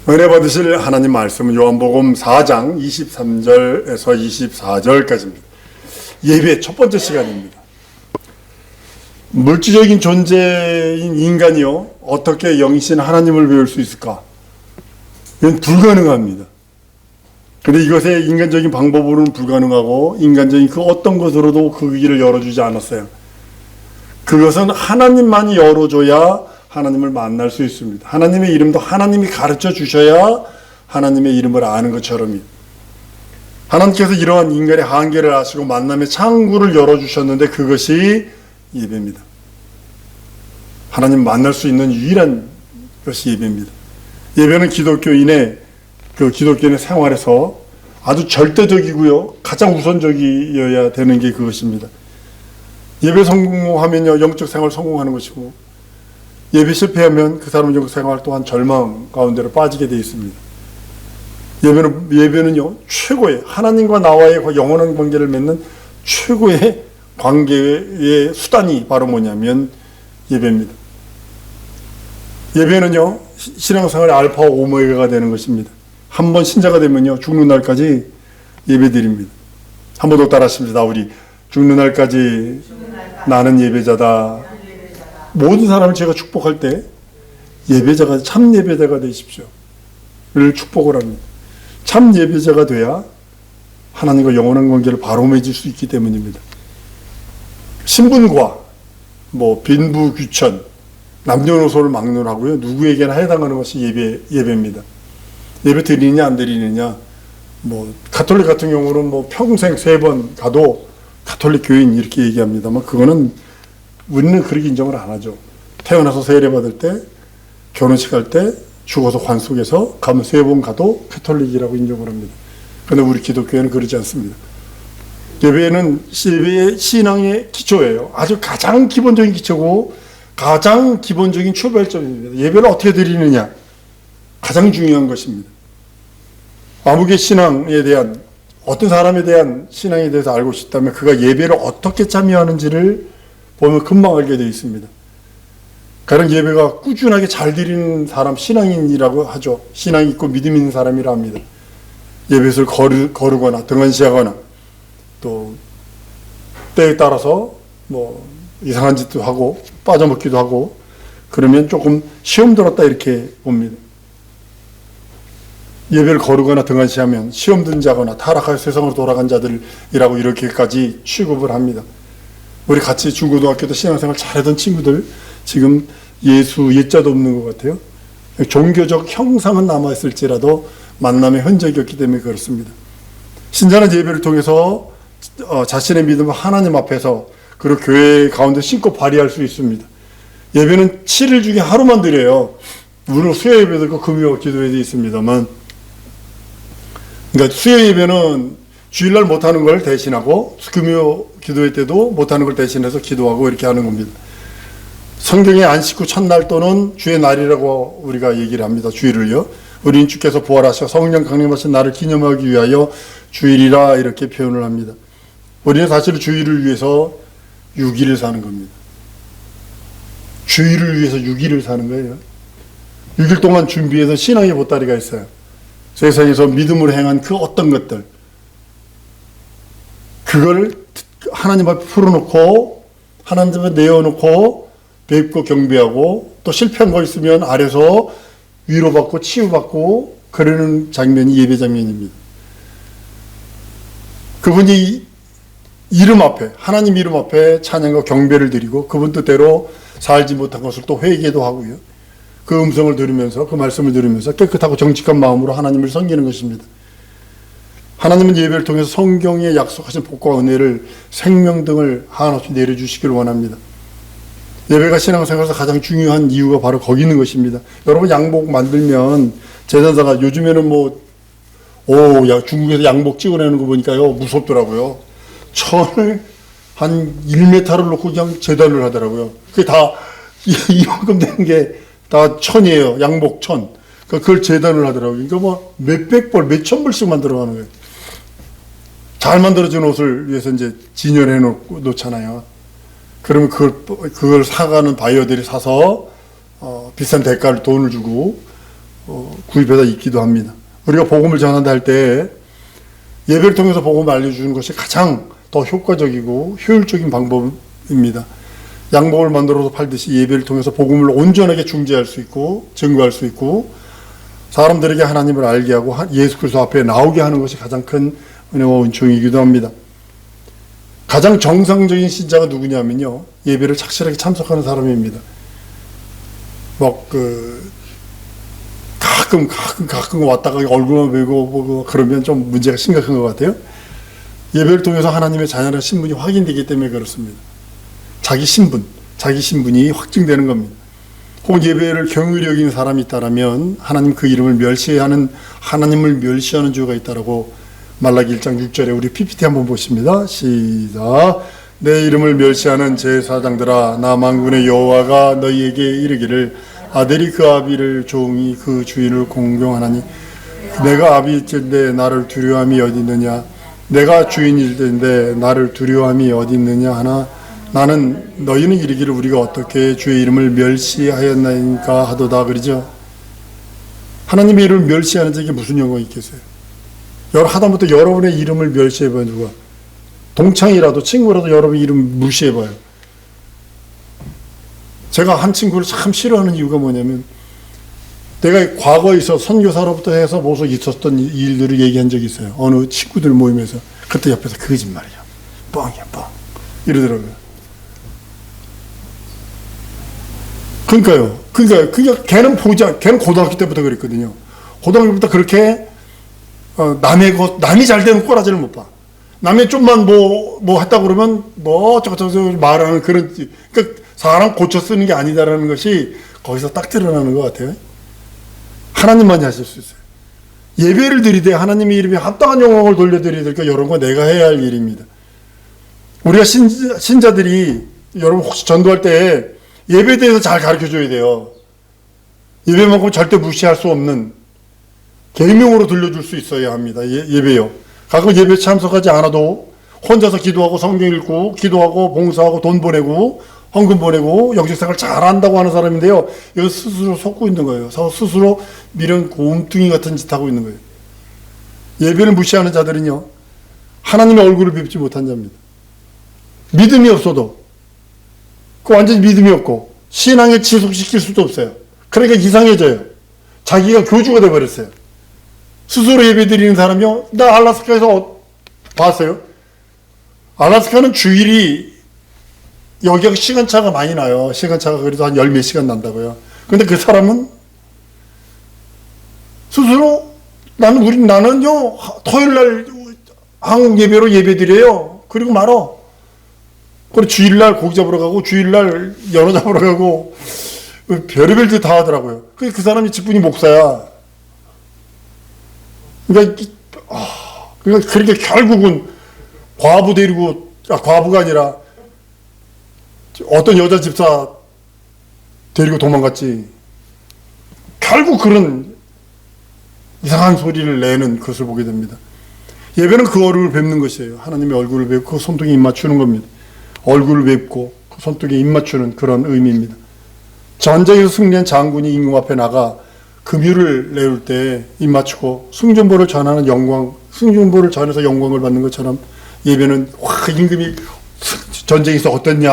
은혜 받으실 하나님 말씀은 요한복음 4장 23절에서 24절까지입니다. 예배의 첫 번째 시간입니다. 물질적인 존재인 인간이요, 어떻게 영이신 하나님을 배울 수 있을까? 이건 불가능합니다. 그런데 이것의 인간적인 방법으로는 불가능하고 인간적인 그 어떤 것으로도 그 길을 열어주지 않았어요. 그것은 하나님만이 열어줘야 하나님을 만날 수 있습니다. 하나님의 이름도 하나님이 가르쳐 주셔야 하나님의 이름을 아는 것처럼요. 하나님께서 이러한 인간의 한계를 아시고 만남의 창구를 열어주셨는데 그것이 예배입니다. 하나님 만날 수 있는 유일한 것이 예배입니다. 예배는 기독교인의 생활에서 아주 절대적이고요, 가장 우선적이어야 되는 게 그것입니다. 예배 성공하면요, 영적 생활 성공하는 것이고, 예배 실패하면 그 사람의 영적 생활 또한 절망 가운데로 빠지게 되어 있습니다. 예배는요, 최고의 하나님과 나와의 영원한 관계를 맺는 최고의 관계의 수단이 바로 뭐냐면 예배입니다. 예배는요, 신앙생활의 알파와 오메가가 되는 것입니다. 한 번 신자가 되면요, 죽는 날까지 예배드립니다. 한 번 더 따라하십니다. 우리 죽는 날까지 나는 예배자다. 모든 사람을 제가 축복할 때 예배자가, 참 예배자가 되십시오 를 축복을 합니다. 참 예배자가 돼야 하나님과 영원한 관계를 바로 맺을 수 있기 때문입니다. 신분과 빈부귀천, 남녀노소를 막론하고요, 누구에게나 해당하는 것이 예배입니다. 예배 드리느냐 안 드리느냐, 가톨릭 같은 경우는 평생 3번 가도 가톨릭 교인 이렇게 얘기합니다만, 그거는 우리는 그렇게 인정을 안 하죠. 태어나서 세례 받을 때, 결혼식 할 때, 죽어서 관 속에서 가면 3번 가도 가톨릭이라고 인정을 합니다. 그런데 우리 기독교회는 그러지 않습니다. 예배는 예배의 신앙의 기초예요. 아주 가장 기본적인 기초고 가장 기본적인 출발점입니다. 예배를 어떻게 드리느냐, 가장 중요한 것입니다. 아무개 신앙에 대한, 어떤 사람에 대한 신앙에 대해서 알고 싶다면 그가 예배를 어떻게 참여하는지를 보면 금방 알게 되어 있습니다. 가령 예배가 꾸준하게 잘 드리는 사람, 신앙인이라고 하죠. 신앙이 있고 믿음 있는 사람이라 합니다. 예배를 거르거나 등한시하거나 또 때에 따라서 이상한 짓도 하고 빠져먹기도 하고 그러면 조금 시험 들었다 이렇게 봅니다. 예배를 거르거나 등한시하면 시험 든 자거나 타락하여 세상으로 돌아간 자들이라고 이렇게까지 취급을 합니다. 우리 같이 중고등학교 때 신앙생활 잘하던 친구들 지금 예자도 없는 것 같아요. 종교적 형상은 남아있을지라도 만남의 흔적이 없기 때문에 그렇습니다. 신자는 예배를 통해서 자신의 믿음을 하나님 앞에서 그리고 교회 가운데 신고 발휘할 수 있습니다. 예배는 7일 중에 하루만 드려요. 물론 수요 예배도 있고 금요 기도회도 있습니다만, 그러니까 수요 예배는 주일날 못하는 걸 대신하고 금요 기도회 때도 못하는 걸 대신해서 기도하고 이렇게 하는 겁니다. 성경의 안식 후 첫날 또는 주의 날이라고 우리가 얘기를 합니다. 주일을요. 우리는 주께서 부활하셔 성령 강림하신 날을 기념하기 위하여 주일이라 이렇게 표현을 합니다. 우리는 사실 주일을 위해서 6일을 사는 겁니다. 주일을 위해서 6일을 사는 거예요. 6일 동안 준비해서 신앙의 보따리가 있어요. 세상에서 믿음으로 행한 그 어떤 것들, 그걸 하나님 앞에 풀어놓고 하나님 앞에 내어놓고 뵙고 경배하고 또 실패한 거 있으면 아래서 위로받고 치유받고 그러는 장면이 예배 장면입니다. 그분이 이름 앞에, 하나님 이름 앞에 찬양과 경배를 드리고 그분 뜻대로 살지 못한 것을 또 회개도 하고요. 그 음성을 들으면서, 그 말씀을 들으면서 깨끗하고 정직한 마음으로 하나님을 섬기는 것입니다. 하나님은 예배를 통해서 성경에 약속하신 복과 은혜를, 생명 등을 한없이 내려주시길 원합니다. 예배가 신앙생활에서 가장 중요한 이유가 바로 거기 있는 것입니다. 여러분, 양복 만들면 제사장가 요즘에는 중국에서 양복 찍어내는 거 보니까요, 무섭더라고요. 천을 한 1m를 놓고 그냥 재단을 하더라고요. 그게 다 이만큼 되는 게 다 천이에요. 양복 천. 그걸 재단을 하더라고요. 그러니까 몇백 벌, 몇천 벌씩 만들어가는 거예요. 잘 만들어진 옷을 위해서 이제 진열해 놓잖아요. 그러면 그걸 사가는 바이어들이 사서 비싼 대가를 돈을 주고 구입해서 읽기도 합니다. 우리가 복음을 전한다 할 때 예배를 통해서 복음을 알려주는 것이 가장 더 효과적이고 효율적인 방법입니다. 양복을 만들어서 팔듯이 예배를 통해서 복음을 온전하게 중재할 수 있고 증거할 수 있고 사람들에게 하나님을 알게 하고 예수 그리스도 앞에 나오게 하는 것이 가장 큰 은혜와 은총이기도 합니다. 가장 정상적인 신자가 누구냐면요, 예배를 착실하게 참석하는 사람입니다. 가끔 왔다가 얼굴만 보고 그러면 좀 문제가 심각한 것 같아요. 예배를 통해서 하나님의 자녀라는 신분이 확인되기 때문에 그렇습니다. 자기 신분이 확증되는 겁니다. 혹은 예배를 경외히 여기는 사람이 있다라면 하나님 그 이름을 하나님을 멸시하는 죄가 있다라고 말라기 1장 6절에 우리 PPT 한번 보십니다. 시작. 내 이름을 멸시하는 제사장들아, 나 만군의 여호와가 너희에게 이르기를 아들이 그 아비를 종이 그 주인을 공경하나니 내가 아비일진데 나를 두려움이 어디 있느냐, 내가 주인일진데 나를 두려움이 어디 있느냐 하나 나는 너희는 이르기를 우리가 어떻게 주의 이름을 멸시하였나이까 하도다. 그러죠. 하나님의 이름을 멸시하는 자에게 무슨 영광이 있겠어요? 하다못해 여러분의 이름을 멸시해봐요. 누가 동창이라도 친구라도 여러분 이름 무시해봐요. 제가 한 친구를 참 싫어하는 이유가 뭐냐면 내가 과거에 있어 선교사로부터 해서 모속 있었던 일들을 얘기한 적이 있어요. 어느 친구들 모임에서. 그때 옆에서 거짓말이야, 뻥이야 뻥 이러더라고요. 그러니까 걔는 고등학교 때부터 그랬거든요. 고등학교 때부터 그렇게 남이 잘 되는 꼬라지를 못 봐. 남이 좀만 뭐 했다 그러면 저거 말하는 그런, 그러니까 사람 고쳐 쓰는 게 아니다라는 것이 거기서 딱 드러나는 것 같아요. 하나님만이 하실 수 있어요. 예배를 드리되 하나님의 이름에 합당한 영광을 돌려드려야 될 거, 이런 거 내가 해야 할 일입니다. 우리가 신자들이 여러분 혹시 전도할 때 예배에 대해서 잘 가르쳐 줘야 돼요. 예배만큼 절대 무시할 수 없는 계명으로 들려줄 수 있어야 합니다. 예배요. 가끔 예배 참석하지 않아도 혼자서 기도하고 성경 읽고 기도하고 봉사하고 돈 보내고 헌금 보내고 영적생활 잘한다고 하는 사람인데요, 이거 스스로 속고 있는 거예요. 스스로 미련 곰뚱이 같은 짓 하고 있는 거예요. 예배를 무시하는 자들은요, 하나님의 얼굴을 뵙지 못한 자입니다. 믿음이 없어도 완전히 믿음이 없고 신앙을 지속시킬 수도 없어요. 그러니까 이상해져요. 자기가 교주가 돼버렸어요. 스스로 예배 드리는 사람이요, 나 알라스카에서 봤어요. 알라스카는 주일이 여기가 시간차가 많이 나요. 시간차가 그래도 한 10몇 시간 난다고요. 근데 그 사람은 스스로 나는요 토요일날 한국 예배로 예배 드려요. 그리고 말어. 그리고 주일날 고기 잡으러 가고 주일날 연어 잡으러 가고 별의별 짓 다 하더라고요. 그 사람이 직분이 목사야. 그러니까 결국은 과부가 아니라 어떤 여자 집사 데리고 도망갔지. 결국 그런 이상한 소리를 내는 것을 보게 됩니다. 예배는 그 얼굴을 뵙는 것이에요. 하나님의 얼굴을 뵙고 그 손등에 입 맞추는 겁니다. 얼굴을 뵙고 그 손등에 입 맞추는 그런 의미입니다. 전쟁에서 승리한 장군이 임금 앞에 나가 금유를 내올 때 입 맞추고 승전보를 전하는 승전보를 전해서 영광을 받는 것처럼 예배는 임금이 전쟁에서 어땠냐,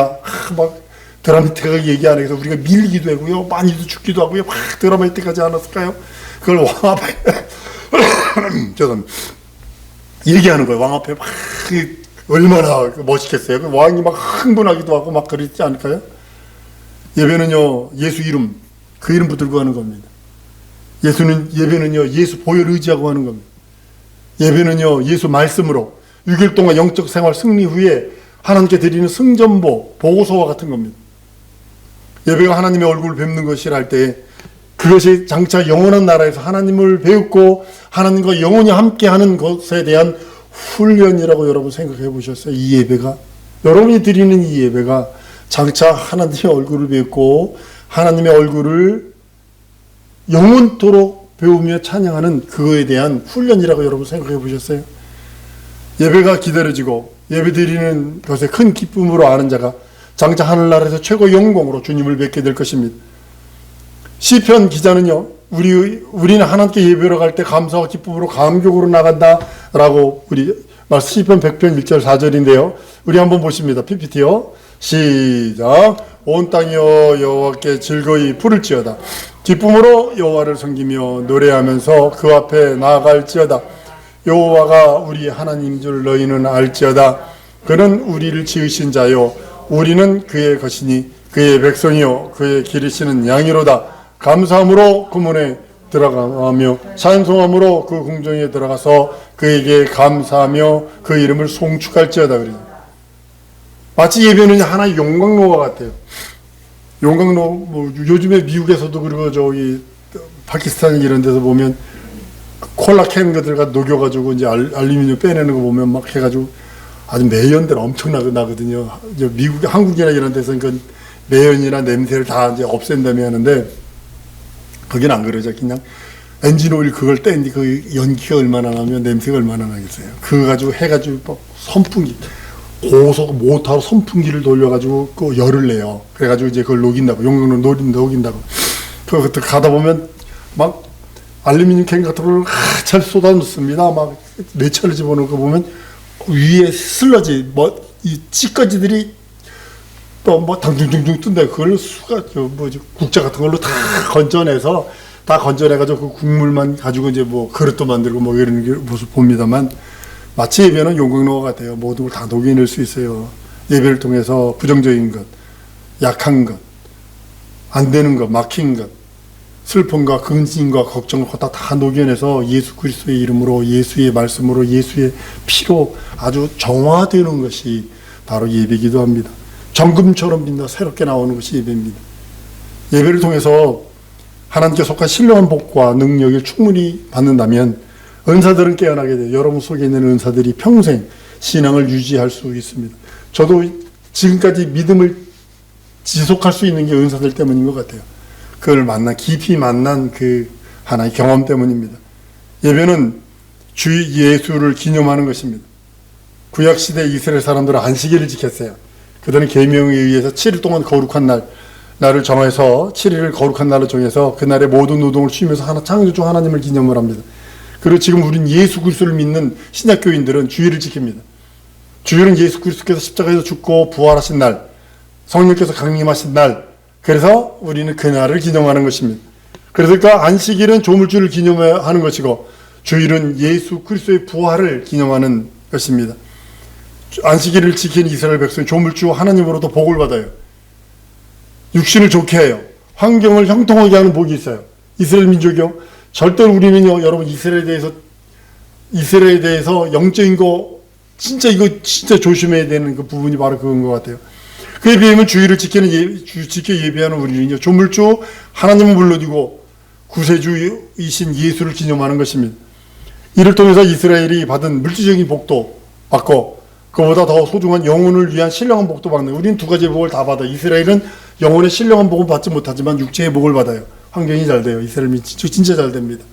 막 드라마틱하게 얘기 안 해서 우리가 밀리기도 하고요, 많이도 죽기도 하고요, 막 드라마틱하지 않았을까요? 그걸 왕 앞에 얘기하는 거예요. 왕 앞에 막 얼마나 멋있겠어요. 왕이 막 흥분하기도 하고 막 그러지 않을까요? 예배는요, 예수 이름, 그 이름 붙들고 하는 겁니다. 예배는요, 예수 보혈 의지하고 하는 겁니다. 예배는요, 예수 말씀으로 6일 동안 영적 생활 승리 후에 하나님께 드리는 승전보, 보고서와 같은 겁니다. 예배가 하나님의 얼굴을 뵙는 것이라 할 때 그것이 장차 영원한 나라에서 하나님을 배우고 하나님과 영원히 함께하는 것에 대한 훈련이라고 여러분 생각해 보셨어요? 이 예배가, 여러분이 드리는 이 예배가 장차 하나님의 얼굴을 뵙고 하나님의 얼굴을 영원토록 배우며 찬양하는 그거에 대한 훈련이라고 여러분 생각해 보셨어요? 예배가 기다려지고 예배 드리는 것에 큰 기쁨으로 아는 자가 장차 하늘나라에서 최고 영광으로 주님을 뵙게 될 것입니다. 시편 기자는요, 우리는 하나님께 예배로 갈 때 감사와 기쁨으로 감격으로 나간다라고 우리 시편 100편 1절 4절인데요. 우리 한번 보십니다. PPT요. 시작. 온 땅이여 여호와께 즐거이 부를지어다. 기쁨으로 여호와를 섬기며 노래하면서 그 앞에 나아갈지어다. 여호와가 우리 하나님인 줄 너희는 알지어다. 그는 우리를 지으신 자요 우리는 그의 것이니 그의 백성이요 그의 기르시는 양이로다. 감사함으로 그 문에 들어가며 찬송함으로 그 궁정에 들어가서 그에게 감사하며 그 이름을 송축할지어다. 그래요. 마치 예배는 하나의 용광로와 같아요. 용광로 뭐 요즘에 미국에서도 그리고 저기 파키스탄 이런 데서 보면 콜라 캔 것들과 녹여가지고 이제 알루미늄 빼내는 거 보면 막 해가지고 아주 매연들 엄청 나거든요. 미국, 한국이나 이런 데서는 그 매연이나 냄새를 다 이제 없앤다며 하는데 거긴 안 그러죠. 그냥 엔진 오일 그걸 뗀 뒤 그 연기가 얼마나 나면 냄새가 얼마나 나겠어요. 그거 가지고 해가지고 막 선풍기 고속 모터로 선풍기를 돌려가지고 그 열을 내요. 그래가지고 이제 그걸 녹인다고 용광로 녹인다고. 그거 가다 보면 막 알루미늄 캔 같은 걸 잘 쏟아 놓습니다. 막 매철을 집어넣은 거 보면 위에 슬러지 이 찌꺼기들이 또 뭐 당중중중 뜬다. 그걸 국자 같은 걸로 다 건져내가지고 그 국물만 가지고 이제 뭐 그릇도 만들고 뭐 이런 모습 봅니다만 마치 예배는 용광로와 같아요. 모든 걸 다 녹여낼 수 있어요. 예배를 통해서 부정적인 것, 약한 것, 안 되는 것, 막힌 것, 슬픔과 근심과 걱정을 다 녹여내서 예수 그리스도의 이름으로 예수의 말씀으로 예수의 피로 아주 정화되는 것이 바로 예배기도 합니다. 정금처럼 빛나 새롭게 나오는 것이 예배입니다. 예배를 통해서 하나님께 속한 신령한 복과 능력을 충분히 받는다면 은사들은 깨어나게 돼요. 여러분 속에 있는 은사들이 평생 신앙을 유지할 수 있습니다. 저도 지금까지 믿음을 지속할 수 있는 게 은사들 때문인 것 같아요. 그걸 깊이 만난 그 하나의 경험 때문입니다. 예배는 주 예수를 기념하는 것입니다. 구약시대 이스라엘 사람들은 안식일을 지켰어요. 그들은 계명에 의해서 7일 동안 거룩한 날을 정해서 7일을 거룩한 날로 정해서 그날의 모든 노동을 쉬면서 창조주 하나님을 기념을 합니다. 그리고 지금 우린 예수 그리스도를 믿는 신약교인들은 주일을 지킵니다. 주일은 예수 그리스도께서 십자가에서 죽고 부활하신 날, 성령께서 강림하신 날, 그래서 우리는 그날을 기념하는 것입니다. 그러니까 안식일은 조물주를 기념하는 것이고 주일은 예수 그리스도의 부활을 기념하는 것입니다. 안식일을 지킨 이스라엘 백성이 조물주 하나님으로부터 복을 받아요. 육신을 좋게 해요. 환경을 형통하게 하는 복이 있어요. 이스라엘 민족이요. 절대로 우리는요, 여러분 이스라엘에 대해서 영적인 거 진짜 조심해야 되는 그 부분이 바로 그건 것 같아요. 그에 비하면 주일을 지켜 예배하는 우리는요, 조물주 하나님을 불러주고 구세주이신 예수를 기념하는 것입니다. 이를 통해서 이스라엘이 받은 물질적인 복도 받고 그보다 더 소중한 영혼을 위한 신령한 복도 받는, 우리는 두 가지의 복을 다 받아요. 이스라엘은 영혼의 신령한 복은 받지 못하지만 육체의 복을 받아요. 환경이 잘 돼요. 이스라엘이 진짜 잘 됩니다.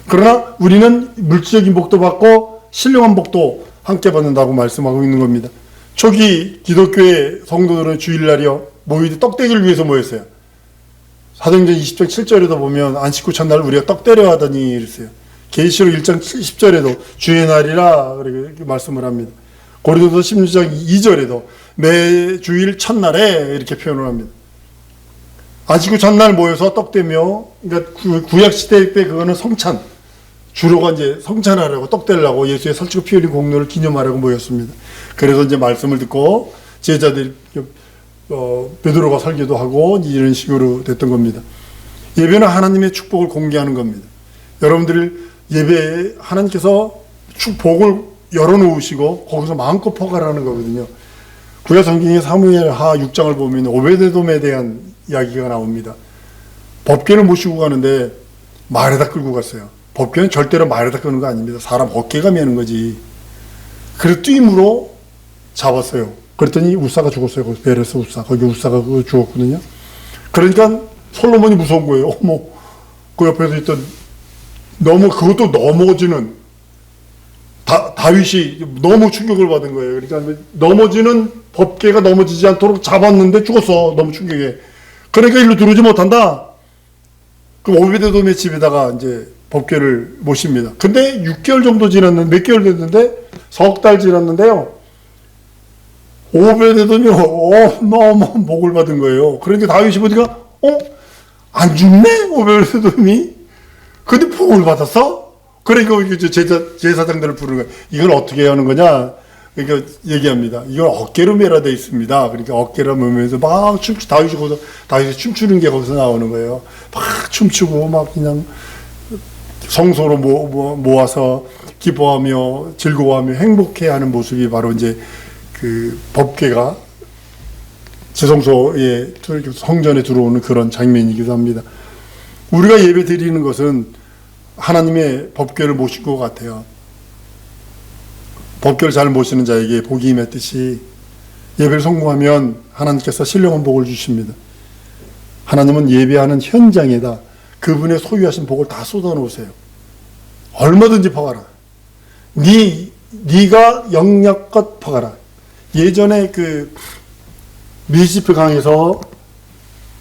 그러나 우리는 물질적인 복도 받고 신령한 복도 함께 받는다고 말씀하고 있는 겁니다. 초기 기독교의 성도들은 주일날이요 모이도 떡대기를 위해서 모였어요. 사도행전 20장 7절에도 보면 안식 후 첫날 우리가 떡 때려 하더니 이랬어요. 계시록 1장 10절에도 주의 날이라 이렇게 말씀을 합니다. 고린도서 16장 2절에도 매 주일 첫날에 이렇게 표현을 합니다. 안식 후 첫날 모여서 떡 떼며, 그러니까 구약 시대 때 그거는 성찬, 주로가 이제 성찬하려고 떡 떼려고 예수의 살찌고 피 흘린 공로를 기념하려고 모였습니다. 그래서 이제 말씀을 듣고 제자들이 베드로가 설교도 하고 이런 식으로 됐던 겁니다. 예배는 하나님의 축복을 공개하는 겁니다. 여러분들 예배에 하나님께서 축복을 열어놓으시고 거기서 마음껏 퍼가라는 거거든요. 구약 성경의 사무엘하 6장을 보면 오베데돔에 대한 이야기가 나옵니다. 법궤를 모시고 가는데 말에다 끌고 갔어요. 법궤는 절대로 말에다 끄는 거 아닙니다. 사람 어깨가 매는 거지. 그래서 뛰임으로 잡았어요. 그랬더니 우사가 죽었어요. 거기 베레스 우사. 거기 우사가 죽었거든요. 그러니까 솔로몬이 무서운 거예요. 어머, 그 옆에서 있던 그것도 넘어지는 다윗이 너무 충격을 받은 거예요. 그러니까 넘어지는 법궤가 넘어지지 않도록 잡았는데 죽었어. 너무 충격에. 그러니까 일로 들어오지 못한다. 그 오베데돔의 집에다가 이제 법궤를 모십니다. 근데 6개월 정도 지났는데, 몇 개월 됐는데, 석 달 지났는데요. 오베데돔이 어마어마한 복을 받은 거예요. 그러니까 다윗이 보니까, 안 죽네? 오베데돔이? 근데 복을 받았어? 그러니까 제사장들을 부르는 거야. 이걸 어떻게 하는 거냐? 그러니까 얘기합니다. 이걸 어깨로 매라돼 있습니다. 그러니까 어깨로 매면서 막 다윗이 춤추는 게 거기서 나오는 거예요. 막 춤추고 막 그냥 성소로 모아서 기뻐하며 즐거워하며 행복해하는 모습이 바로 이제 그 법궤가 지성소에 성전에 들어오는 그런 장면이기도 합니다. 우리가 예배 드리는 것은 하나님의 법궤를 모신 것 같아요. 법궤를 잘 모시는 자에게 복이 임했듯이 예배를 성공하면 하나님께서 신령한 복을 주십니다. 하나님은 예배하는 현장에다 그분의 소유하신 복을 다 쏟아놓으세요. 얼마든지 퍼가라. 네가 영역껏 퍼가라. 예전에 그 미시프 강에서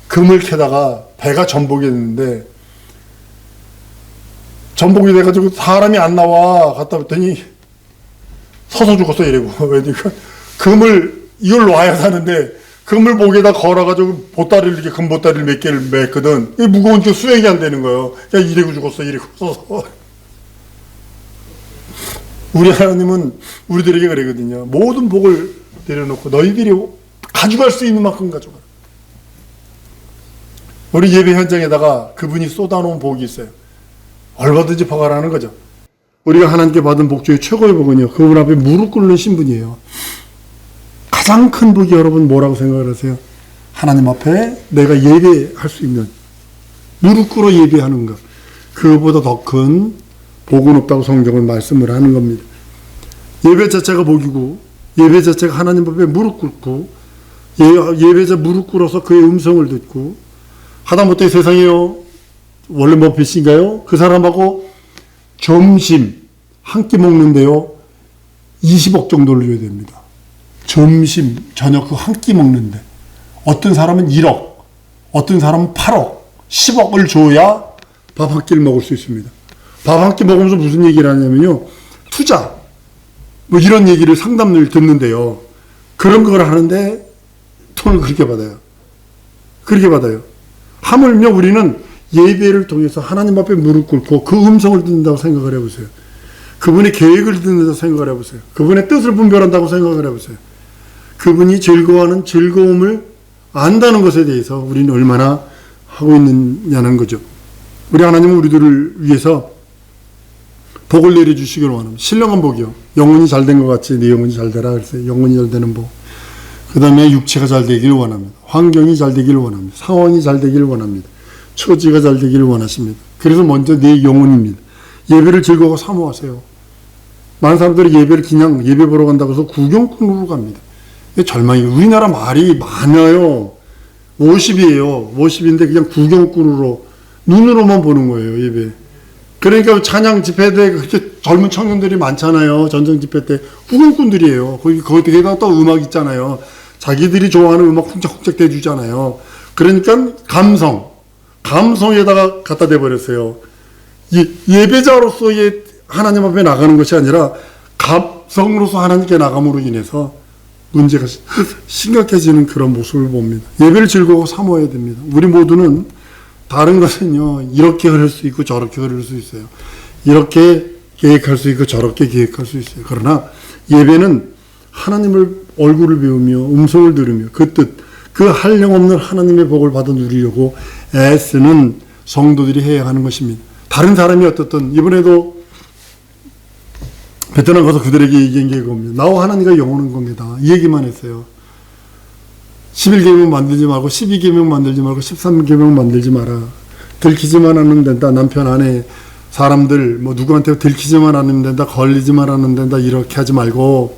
금을 캐다가 배가 전복이 됐는데 전복이 돼가지고 사람이 안 나와 갔다 왔더니 서서 죽었어 이래고. 왜냐니까 금을 이걸 놔야 사는데 금을 목에다 걸어가지고 보따리를 이렇게 금 보따리를 몇 개를 맸거든. 이게 무거우니까 수행이 안 되는 거예요. 그냥 이래고 죽었어 이래고 서서. 우리 하나님은 우리들에게 그러거든요. 모든 복을 내려놓고 너희들이 가져갈 수 있는 만큼 가져가. 우리 예배 현장에다가 그분이 쏟아놓은 복이 있어요. 얼마든지 퍼가라는 거죠. 우리가 하나님께 받은 복 중에 최고의 복은요, 그분 앞에 무릎 꿇는 신분이에요. 가장 큰 복이 여러분 뭐라고 생각을 하세요? 하나님 앞에 내가 예배할 수 있는, 무릎 꿇어 예배하는 것. 그거보다 더 큰 복은 없다고 성경은 말씀을 하는 겁니다. 예배 자체가 복이고, 예배 자체가 하나님 앞에 무릎 꿇고, 예배자 무릎 꿇어서 그의 음성을 듣고, 하다못해 세상에요, 원래 버핏인가요? 그 사람하고 점심 한 끼 먹는데요, 20억 정도를 줘야 됩니다. 점심, 저녁 그 한 끼 먹는데. 어떤 사람은 1억, 어떤 사람은 8억, 10억을 줘야 밥 한 끼를 먹을 수 있습니다. 밥 한 끼 먹으면서 무슨 얘기를 하냐면요, 투자, 뭐 이런 얘기를 상담을 듣는데요. 그런 걸 하는데 돈을 그렇게 받아요. 그렇게 받아요. 하물며 우리는 예배를 통해서 하나님 앞에 무릎 꿇고 그 음성을 듣는다고 생각을 해보세요. 그분의 계획을 듣는다고 생각을 해보세요. 그분의 뜻을 분별한다고 생각을 해보세요. 그분이 즐거워하는 즐거움을 안다는 것에 대해서 우리는 얼마나 하고 있느냐는 거죠. 우리 하나님은 우리들을 위해서 복을 내려주시기를 원합니다. 신령한 복이요. 영혼이 잘된 것 같이 네 영혼이 잘 되라. 그래서 영혼이 잘 되는 복. 그 다음에 육체가 잘 되기를 원합니다. 환경이 잘 되기를 원합니다. 상황이 잘 되기를 원합니다. 처지가 잘 되기를 원하십니다. 그래서 먼저 내 영혼입니다. 예배를 즐거워 사모하세요. 많은 사람들이 예배를 그냥 예배 보러 간다고 해서 구경꾼으로 갑니다. 절망이, 우리나라 말이 많아요. 50이에요. 50인데 그냥 구경꾼으로 눈으로만 보는 거예요, 예배. 그러니까 찬양 집회 때 그렇게 젊은 청년들이 많잖아요. 전쟁 집회 때 구경꾼들이에요. 거기다가 또 음악 있잖아요. 자기들이 좋아하는 음악 쿵짝쿵짝 대주잖아요. 그러니까 감성에다가 갖다 대버렸어요. 예배자로서의 하나님 앞에 나가는 것이 아니라 감성으로서 하나님께 나감으로 인해서 문제가 심각해지는 그런 모습을 봅니다. 예배를 즐거워 사모해야 됩니다. 우리 모두는 다른 것은요, 이렇게 흐를 수 있고 저렇게 흐를 수 있어요. 이렇게 계획할 수 있고 저렇게 계획할 수 있어요. 그러나 예배는 하나님을 얼굴을 배우며 음성을 들으며 그 뜻, 그 한량없는 하나님의 복을 받아 누리려고 애쓰는 성도들이 해야 하는 것입니다. 다른 사람이 어떻든, 이번에도 베트남 가서 그들에게 얘기한 게 이겁니다. 나와 하나님과 영원한 겁니다. 이 얘기만 했어요. 11계명 만들지 말고 12계명 만들지 말고 13계명 만들지 마라. 들키지만 않으면 된다. 남편 아내 사람들 뭐 누구한테 들키지만 않으면 된다. 걸리지만 않으면 된다. 이렇게 하지 말고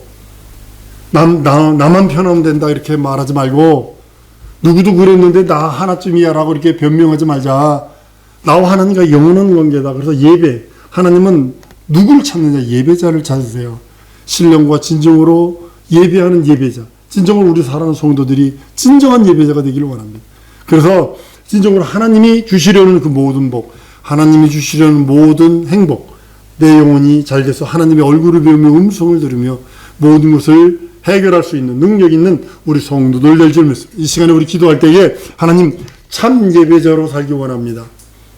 나만 편하면 된다. 이렇게 말하지 말고 누구도 그랬는데 나 하나쯤이야 라고 이렇게 변명하지 말자. 나와 하나님과 영원한 관계다. 그래서 예배, 하나님은 누구를 찾느냐? 예배자를 찾으세요. 신령과 진정으로 예배하는 예배자. 진정으로 우리 사랑하는 성도들이 진정한 예배자가 되기를 원합니다. 그래서 진정으로 하나님이 주시려는 그 모든 복, 하나님이 주시려는 모든 행복, 내 영혼이 잘 돼서 하나님의 얼굴을 배우며 음성을 들으며 모든 것을 해결할 수 있는 능력 있는 우리 성도들 될 줄 믿습니다. 이 시간에 우리 기도할 때에 하나님 참 예배자로 살기 원합니다.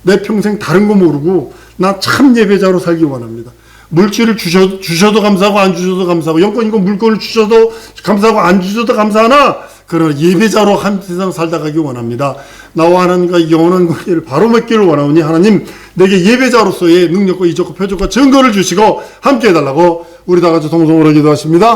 내 평생 다른 거 모르고 나 참 예배자로 살기 원합니다. 물질을 주셔도 감사하고 안 주셔도 감사하고 영권이고 물건을 주셔도 감사하고 안 주셔도 감사하나 그러나 예배자로 한 세상 살다 가기 원합니다. 나와 하나님과 영원한 관계를 바로 맺기를 원하오니 하나님 내게 예배자로서의 능력과 이적과 표적과 증거를 주시고 함께 해달라고 우리 다 같이 동성으로 기도하십니다.